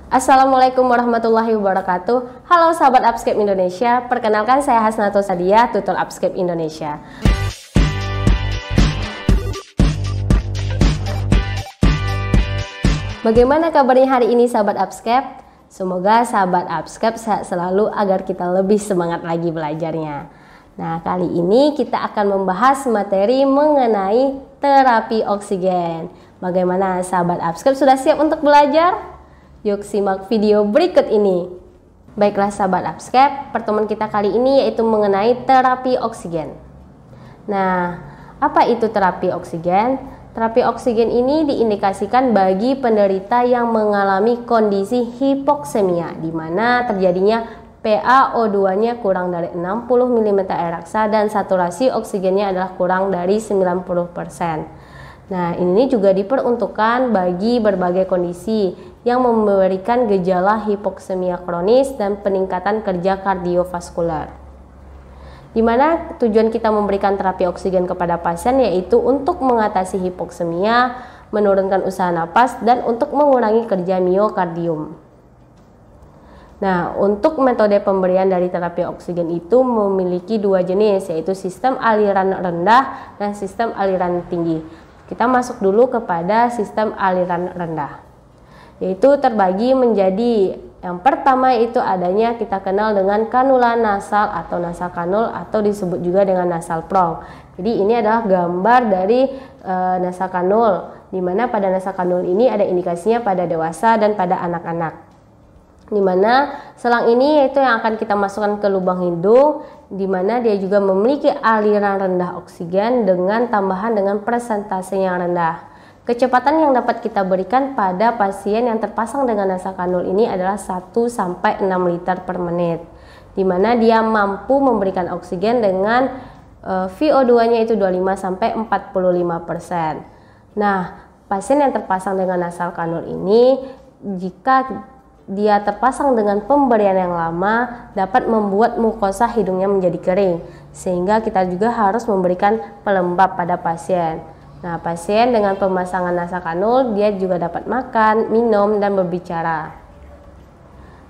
Assalamualaikum warahmatullahi wabarakatuh. Halo sahabat Upscape Indonesia, perkenalkan saya Hasnatul Sadia, tutor Upscape Indonesia. Bagaimana kabarnya hari ini sahabat Upscape? Semoga sahabat Upscape sehat selalu agar kita lebih semangat lagi belajarnya. Nah, kali ini kita akan membahas materi mengenai terapi oksigen. Bagaimana sahabat Upscape, sudah siap untuk belajar? Yuk simak video berikut ini. Baiklah sahabat Upscape, pertemuan kita kali ini yaitu mengenai terapi oksigen. Nah, apa itu terapi oksigen? Terapi oksigen ini diindikasikan bagi penderita yang mengalami kondisi hipoksemia, di mana terjadinya PaO2-nya kurang dari 60 mm air raksa dan saturasi oksigennya adalah kurang dari 90%. Nah, ini juga diperuntukkan bagi berbagai kondisi yang memberikan gejala hipoksemia kronis dan peningkatan kerja kardiovaskular. Di mana tujuan kita memberikan terapi oksigen kepada pasien yaitu untuk mengatasi hipoksemia, menurunkan usaha napas, dan untuk mengurangi kerja miokardium. Nah, untuk metode pemberian dari terapi oksigen itu memiliki dua jenis, yaitu sistem aliran rendah dan sistem aliran tinggi. Kita masuk dulu kepada sistem aliran rendah, yaitu terbagi menjadi yang pertama itu adanya kita kenal dengan kanula nasal atau nasal kanul atau disebut juga dengan nasal prong. Jadi ini adalah gambar dari nasal kanul, di mana pada nasal kanul ini ada indikasinya pada dewasa dan pada anak-anak. Di mana selang ini yaitu yang akan kita masukkan ke lubang hidung, di mana dia juga memiliki aliran rendah oksigen dengan tambahan dengan persentase yang rendah. Kecepatan yang dapat kita berikan pada pasien yang terpasang dengan nasal kanul ini adalah 1-6 liter per menit, di mana dia mampu memberikan oksigen dengan VO2-nya itu 25-45%. Nah, pasien yang terpasang dengan nasal kanul ini, jika dia terpasang dengan pemberian yang lama, dapat membuat mukosa hidungnya menjadi kering, sehingga kita juga harus memberikan pelembab pada pasien. Nah, pasien dengan pemasangan nasal kanul, dia juga dapat makan, minum, dan berbicara.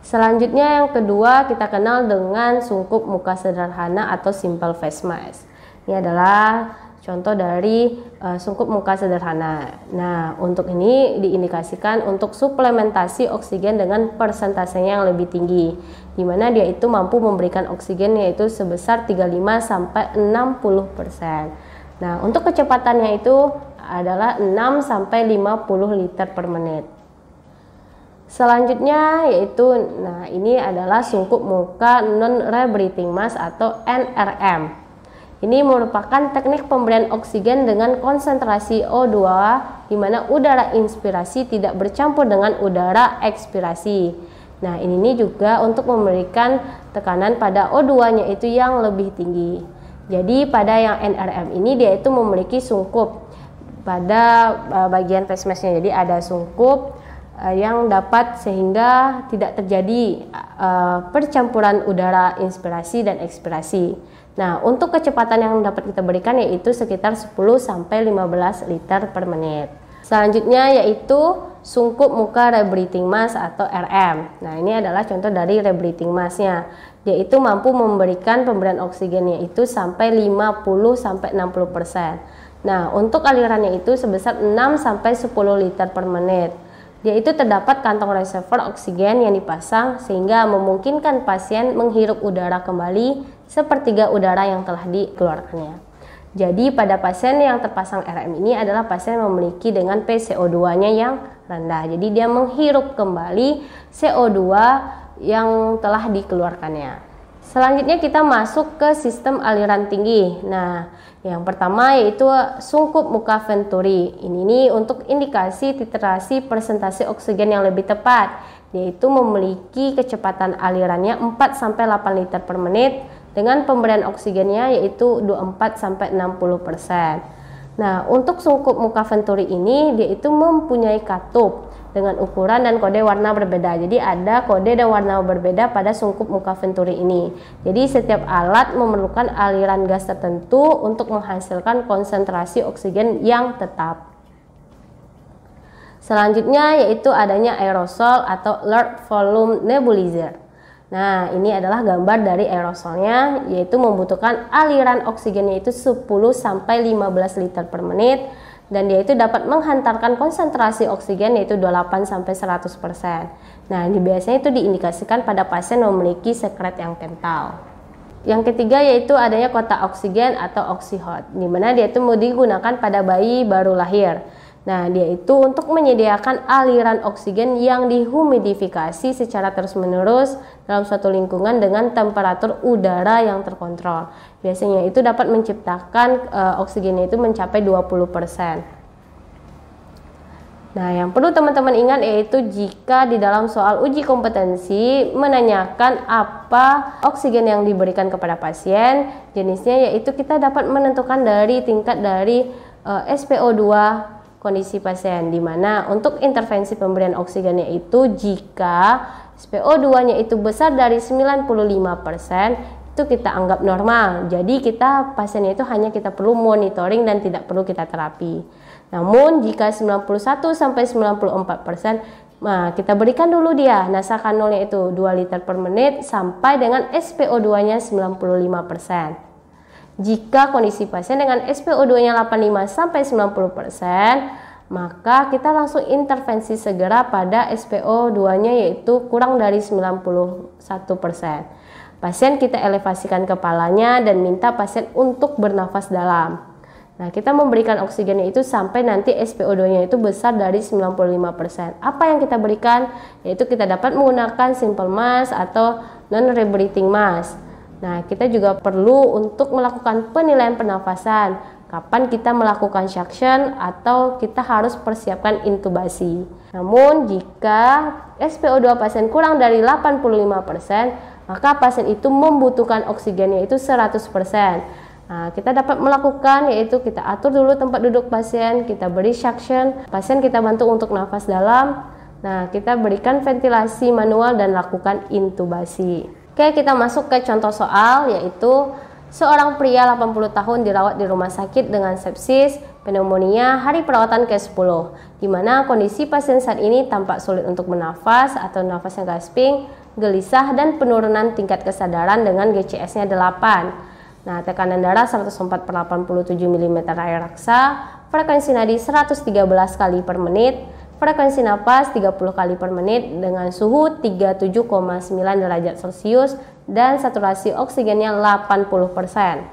Selanjutnya yang kedua kita kenal dengan sungkup muka sederhana atau simple face mask. Ini adalah contoh dari sungkup muka sederhana. Nah, untuk ini diindikasikan untuk suplementasi oksigen dengan persentasenya yang lebih tinggi, di mana dia itu mampu memberikan oksigen yaitu sebesar 35-60%. Nah, untuk kecepatannya itu adalah 6-50 liter per menit. Selanjutnya yaitu, nah ini adalah sungkup muka non-rebreathing mask atau NRM. Ini merupakan teknik pemberian oksigen dengan konsentrasi O2 di mana udara inspirasi tidak bercampur dengan udara ekspirasi. Nah, ini juga untuk memberikan tekanan pada O2-nya itu yang lebih tinggi. Jadi pada yang NRM ini dia itu memiliki sungkup pada bagian face mask-nya. Jadi ada sungkup yang dapat sehingga tidak terjadi percampuran udara inspirasi dan ekspirasi. Nah, untuk kecepatan yang dapat kita berikan yaitu sekitar 10-15 liter per menit. Selanjutnya yaitu sungkup muka rebreathing mask atau RM. Nah, ini adalah contoh dari rebreathing mask-nya. Dia itu mampu memberikan pemberian oksigennya itu sampai 50-60%. Nah, untuk alirannya itu sebesar 6-10 liter per menit. Dia itu terdapat kantong reservoir oksigen yang dipasang sehingga memungkinkan pasien menghirup udara kembali sepertiga udara yang telah dikeluarkannya. Jadi pada pasien yang terpasang RM ini adalah pasien yang memiliki dengan PCO2-nya yang rendah. Jadi dia menghirup kembali CO2 yang telah dikeluarkannya. Selanjutnya kita masuk ke sistem aliran tinggi. Nah, yang pertama yaitu sungkup muka venturi. Ini untuk indikasi titrasi persentase oksigen yang lebih tepat, yaitu memiliki kecepatan alirannya 4-8 liter per menit dengan pemberian oksigennya yaitu 24-60%. Nah, untuk sungkup muka venturi ini dia itu mempunyai katup dengan ukuran dan kode warna berbeda. Jadi ada kode dan warna berbeda pada sungkup muka venturi ini. Jadi setiap alat memerlukan aliran gas tertentu untuk menghasilkan konsentrasi oksigen yang tetap. Selanjutnya yaitu adanya aerosol atau large volume nebulizer. Nah, ini adalah gambar dari aerosolnya, yaitu membutuhkan aliran oksigennya itu 10 sampai 15 liter per menit, dan dia itu dapat menghantarkan konsentrasi oksigen yaitu 28 sampai 100%. Nah, ini biasanya itu diindikasikan pada pasien memiliki sekret yang kental. Yang ketiga yaitu adanya kotak oksigen atau oxyhod, di mana dia itu mau digunakan pada bayi baru lahir. Nah, dia itu untuk menyediakan aliran oksigen yang dihumidifikasi secara terus-menerus dalam suatu lingkungan dengan temperatur udara yang terkontrol. Biasanya itu dapat menciptakan oksigennya itu mencapai 20%. Nah, yang perlu teman-teman ingat yaitu jika di dalam soal uji kompetensi menanyakan apa oksigen yang diberikan kepada pasien, jenisnya yaitu kita dapat menentukan dari tingkat dari SpO2 kondisi pasien, di mana untuk intervensi pemberian oksigennya itu jika SpO2-nya itu besar dari 95%, itu kita anggap normal. Jadi pasiennya itu hanya kita perlu monitoring dan tidak perlu kita terapi. Namun jika 91 sampai 94%, nah kita berikan dulu dia nasakanulnya itu 2 liter per menit sampai dengan SpO2-nya 95%. Jika kondisi pasien dengan SpO2-nya 85 sampai 90%, maka kita langsung intervensi segera pada SpO2-nya yaitu kurang dari 91%. Pasien kita elevasikan kepalanya dan minta pasien untuk bernafas dalam. Nah, kita memberikan oksigennya itu sampai nanti SpO2-nya itu besar dari 95%. Apa yang kita berikan? Yaitu kita dapat menggunakan simple mask atau non-rebreathing mask. Nah, kita juga perlu untuk melakukan penilaian pernafasan. Kapan kita melakukan suction atau kita harus persiapkan intubasi. Namun, jika SpO2 pasien kurang dari 85%, maka pasien itu membutuhkan oksigennya itu 100%. Nah, kita dapat melakukan yaitu kita atur dulu tempat duduk pasien, kita beri suction, pasien kita bantu untuk nafas dalam. Nah, kita berikan ventilasi manual dan lakukan intubasi. Oke, kita masuk ke contoh soal, yaitu seorang pria 80 tahun dirawat di rumah sakit dengan sepsis, pneumonia, hari perawatan ke-10, di mana kondisi pasien saat ini tampak sulit untuk bernafas atau nafasnya gasping, gelisah, dan penurunan tingkat kesadaran dengan GCS-nya 8. Nah, tekanan darah 104/87 mm air raksa, frekuensi nadi 113 kali per menit, frekuensi napas 30 kali per menit dengan suhu 37,9 derajat Celcius dan saturasi oksigennya 80%.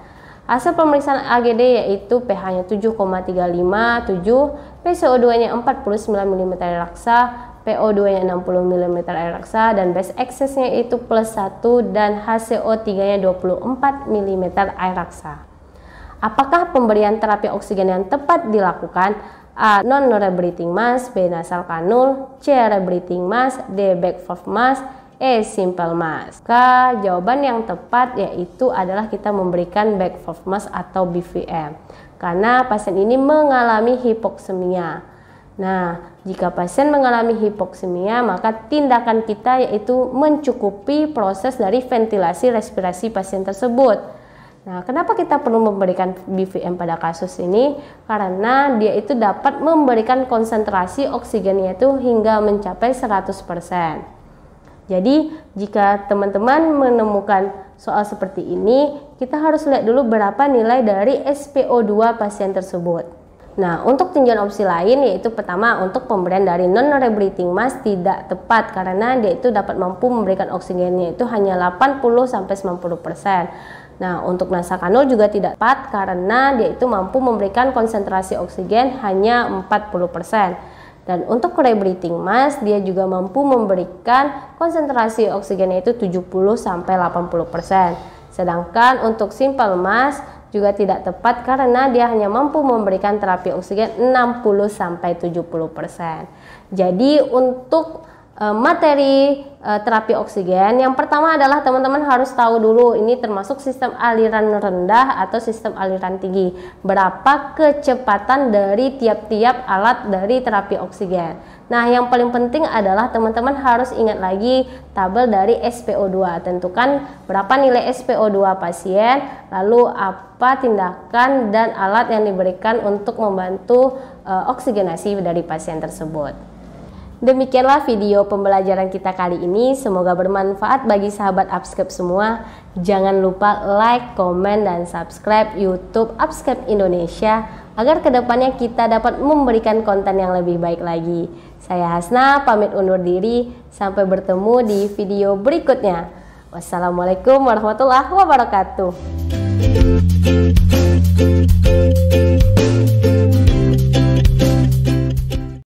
Hasil pemeriksaan AGD yaitu pH-nya 7,357, PCO2-nya 49 mm air raksa, PO2-nya 60 mm air raksa, dan base excess-nya itu +1 dan HCO3-nya 24 mm air raksa. Apakah pemberian terapi oksigen yang tepat dilakukan? A. Non-rebreathing mask, B. nasal kanul, C. rebreathing mask, D. back valve mask, E. simple mask. Jawaban yang tepat yaitu adalah kita memberikan back valve mask atau BVM karena pasien ini mengalami hipoksemia. Nah, jika pasien mengalami hipoksemia, maka tindakan kita yaitu mencukupi proses dari ventilasi respirasi pasien tersebut. Nah, kenapa kita perlu memberikan BVM pada kasus ini? Karena dia itu dapat memberikan konsentrasi oksigennya itu hingga mencapai 100%. Jadi, jika teman-teman menemukan soal seperti ini, kita harus lihat dulu berapa nilai dari SpO2 pasien tersebut. Nah, untuk tinjauan opsi lain yaitu pertama untuk pemberian dari non-rebreathing mask tidak tepat karena dia itu dapat mampu memberikan oksigennya itu hanya 80-90%. Nah, untuk nasal kanul juga tidak tepat karena dia itu mampu memberikan konsentrasi oksigen hanya 40%. Dan untuk rebreathing mask dia juga mampu memberikan konsentrasi oksigennya itu 70-80%. Sedangkan untuk simple mask juga tidak tepat karena dia hanya mampu memberikan terapi oksigen 60-70%. Jadi untuk materi terapi oksigen. Yang pertama adalah teman-teman harus tahu dulu ini termasuk sistem aliran rendah atau sistem aliran tinggi. Berapa kecepatan dari tiap-tiap alat dari terapi oksigen. Nah, yang paling penting adalah teman-teman harus ingat lagi tabel dari SpO2. Tentukan berapa nilai SpO2 pasien, lalu apa tindakan dan alat yang diberikan untuk membantu oksigenasi dari pasien tersebut. Demikianlah video pembelajaran kita kali ini, semoga bermanfaat bagi sahabat Upscape semua. Jangan lupa like, komen, dan subscribe YouTube Upscape Indonesia agar kedepannya kita dapat memberikan konten yang lebih baik lagi. Saya Hasna pamit undur diri, sampai bertemu di video berikutnya. Wassalamualaikum warahmatullahi wabarakatuh.